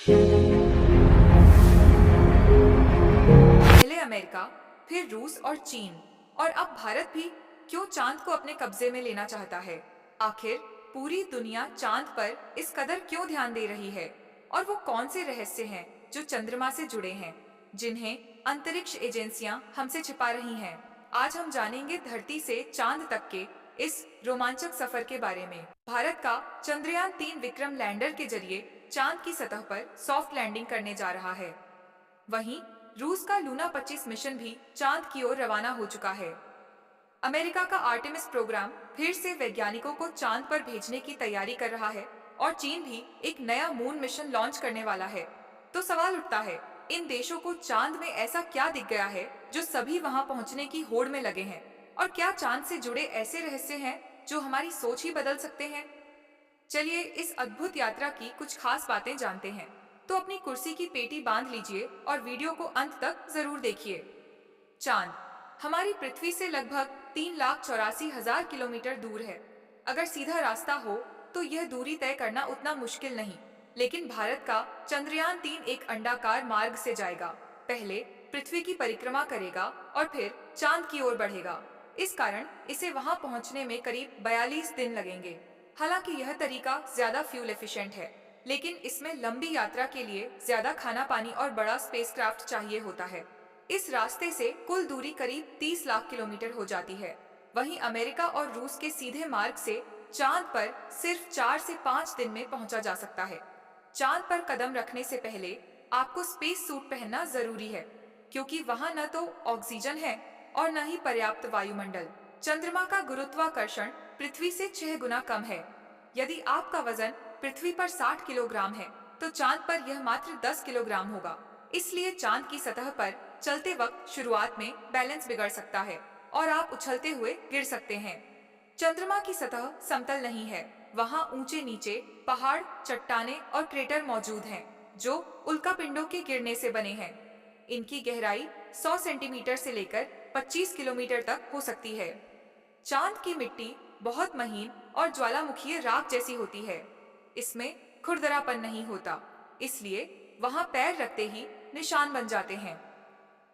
पहले अमेरिका, फिर रूस और चीन, और अब भारत भी क्यों चांद को अपने कब्जे में लेना चाहता है? आखिर पूरी दुनिया चांद पर इस कदर क्यों ध्यान दे रही है? और वो कौन से रहस्य हैं जो चंद्रमा से जुड़े हैं, जिन्हें अंतरिक्ष एजेंसियां हमसे छिपा रही हैं? आज हम जानेंगे धरती से चांद तक के इस रोमांचक सफर के बारे में। भारत का चंद्रयान 3 विक्रम लैंडर के जरिए चांद की सतह पर सॉफ्ट लैंडिंग करने जा रहा है। वहीं रूस का लूना 25 मिशन भी चांद की ओर रवाना हो चुका है। अमेरिका का आर्टेमिस प्रोग्राम फिर से वैज्ञानिकों को चांद पर भेजने की तैयारी कर रहा है, और चीन भी एक नया मून मिशन लॉन्च करने वाला है। तो सवाल उठता है, इन देशों को चांद में ऐसा क्या दिख गया है जो सभी वहां पहुंचने की होड़ में लगे हैं? और क्या चांद से जुड़े ऐसे रहस्य हैं जो हमारी सोच ही बदल सकते हैं? चलिए इस अद्भुत यात्रा की कुछ खास बातें जानते हैं। तो अपनी कुर्सी की पेटी बांध लीजिए और वीडियो को अंत तक जरूर देखिए। चांद हमारी पृथ्वी से लगभग 3,84,000 किलोमीटर दूर है। अगर सीधा रास्ता हो तो यह दूरी तय करना उतना मुश्किल नहीं, लेकिन भारत का चंद्रयान 3 एक अंडाकार मार्ग से जाएगा। पहले पृथ्वी की परिक्रमा करेगा और फिर चांद की ओर बढ़ेगा। इस कारण इसे वहां पहुंचने में करीब 42 दिन लगेंगे। हालांकि यह तरीका ज्यादा फ्यूल एफिशिएंट है, लेकिन इसमें लंबी यात्रा के लिए ज्यादा खाना पानी और बड़ा स्पेसक्राफ्ट चाहिए होता है। इस रास्ते से कुल दूरी करीब 30 लाख किलोमीटर हो जाती है। वहीं अमेरिका और रूस के सीधे मार्ग से चांद पर सिर्फ 4 से 5 दिन में पहुंचा जा सकता है। चांद पर कदम रखने से पहले आपको स्पेस सूट पहनना जरूरी है, क्योंकि वहां न तो ऑक्सीजन है और न ही पर्याप्त वायुमंडल। चंद्रमा का गुरुत्वाकर्षण पृथ्वी से 6 गुना कम है। यदि आपका वजन पृथ्वी पर 60 किलोग्राम है, तो चांद पर यह मात्र 10 किलोग्राम होगा। इसलिए चांद की सतह पर चलते वक्त शुरुआत में बैलेंस बिगड़ सकता है और आप उछलते हुए गिर सकते हैं। चंद्रमा की सतह समतल नहीं है। वहां ऊंचे नीचे पहाड़, चट्टानें और क्रेटर मौजूद हैं, जो उल्कापिंडों के गिरने से बने हैं। इनकी गहराई 100 सेंटीमीटर से लेकर 25 किलोमीटर तक हो सकती है। चांद की मिट्टी बहुत महीन और ज्वालामुखीय राख जैसी होती है। इसमें खुरदरापन नहीं होता, इसलिए वहां पैर रखते ही निशान बन जाते हैं।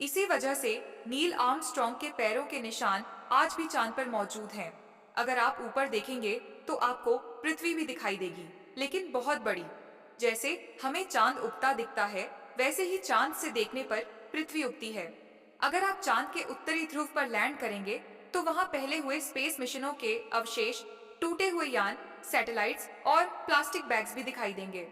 इसी वजह से नील आर्मस्ट्रॉन्ग के पैरों के निशान आज भी चांद पर मौजूद हैं। अगर आप ऊपर देखेंगे तो आपको पृथ्वी भी दिखाई देगी, लेकिन बहुत बड़ी। जैसे हमें चांद उगता दिखता है, वैसे ही चांद से देखने पर पृथ्वी उगती है। अगर आप चांद के उत्तरी ध्रुव पर लैंड करेंगे तो वहां पहले हुए स्पेस मिशनों के अवशेष, टूटे हुए यान, सैटेलाइट्स और प्लास्टिक बैग्स भी दिखाई देंगे।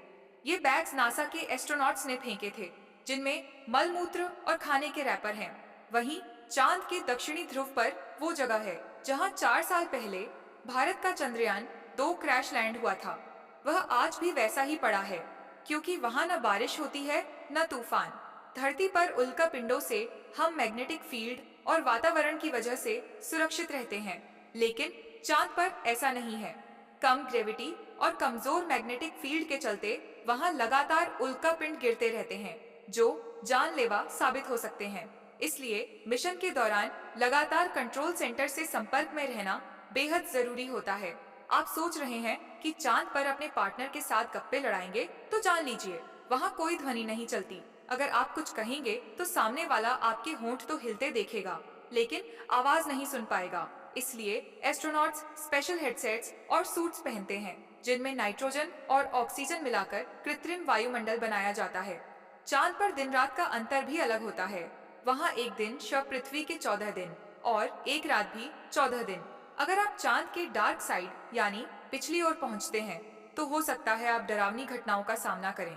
ये बैग्स नासा के एस्ट्रोनॉट्स ने फेंके थे, जिनमें मलमूत्र और खाने के रैपर हैं। वहीं चांद के दक्षिणी ध्रुव पर वो जगह है जहां 4 साल पहले भारत का चंद्रयान 2 क्रैश लैंड हुआ था। वह आज भी वैसा ही पड़ा है, क्योंकि वहां न बारिश होती है न तूफान। धरती पर उल्कापिंडों से हम मैग्नेटिक फील्ड और वातावरण की वजह से सुरक्षित रहते हैं, लेकिन चांद पर ऐसा नहीं है। कम ग्रेविटी और कमजोर मैग्नेटिक फील्ड के चलते वहां लगातार उल्कापिंड गिरते रहते हैं, जो जानलेवा साबित हो सकते हैं। इसलिए मिशन के दौरान लगातार कंट्रोल सेंटर से संपर्क में रहना बेहद जरूरी होता है। आप सोच रहे हैं कि चांद पर अपने पार्टनर के साथ गप्पे लड़ाएंगे, तो जान लीजिए वहां कोई ध्वनि नहीं चलती। अगर आप कुछ कहेंगे तो सामने वाला आपके होंठ तो हिलते देखेगा, लेकिन आवाज नहीं सुन पाएगा। इसलिए एस्ट्रोनॉट्स स्पेशल हेडसेट्स और सूट्स पहनते हैं, जिनमें नाइट्रोजन और ऑक्सीजन मिलाकर कृत्रिम वायुमंडल बनाया जाता है। चांद पर दिन रात का अंतर भी अलग होता है। वहाँ एक दिन शव पृथ्वी के 14 दिन और एक रात भी 14 दिन। अगर आप चांद के डार्क साइड यानी पिछली ओर पहुँचते हैं, तो हो सकता है आप डरावनी घटनाओं का सामना करें।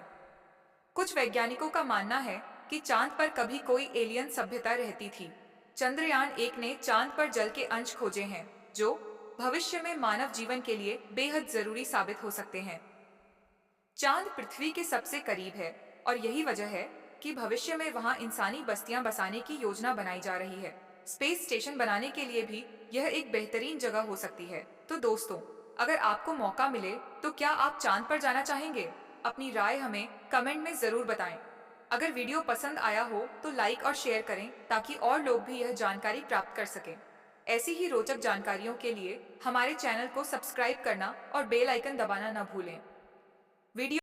कुछ वैज्ञानिकों का मानना है कि चांद पर कभी कोई एलियन सभ्यता रहती थी। चंद्रयान 1 ने चांद पर जल के अंश खोजे हैं, जो भविष्य में मानव जीवन के लिए बेहद जरूरी साबित हो सकते हैं। चांद पृथ्वी के सबसे करीब है, और यही वजह है कि भविष्य में वहां इंसानी बस्तियां बसाने की योजना बनाई जा रही है। स्पेस स्टेशन बनाने के लिए भी यह एक बेहतरीन जगह हो सकती है। तो दोस्तों, अगर आपको मौका मिले तो क्या आप चांद पर जाना चाहेंगे? अपनी राय हमें कमेंट में जरूर बताएं। अगर वीडियो पसंद आया हो तो लाइक और शेयर करें, ताकि और लोग भी यह जानकारी प्राप्त कर सकें। ऐसी ही रोचक जानकारियों के लिए हमारे चैनल को सब्सक्राइब करना और बेल आइकन दबाना न भूलें। वीडियो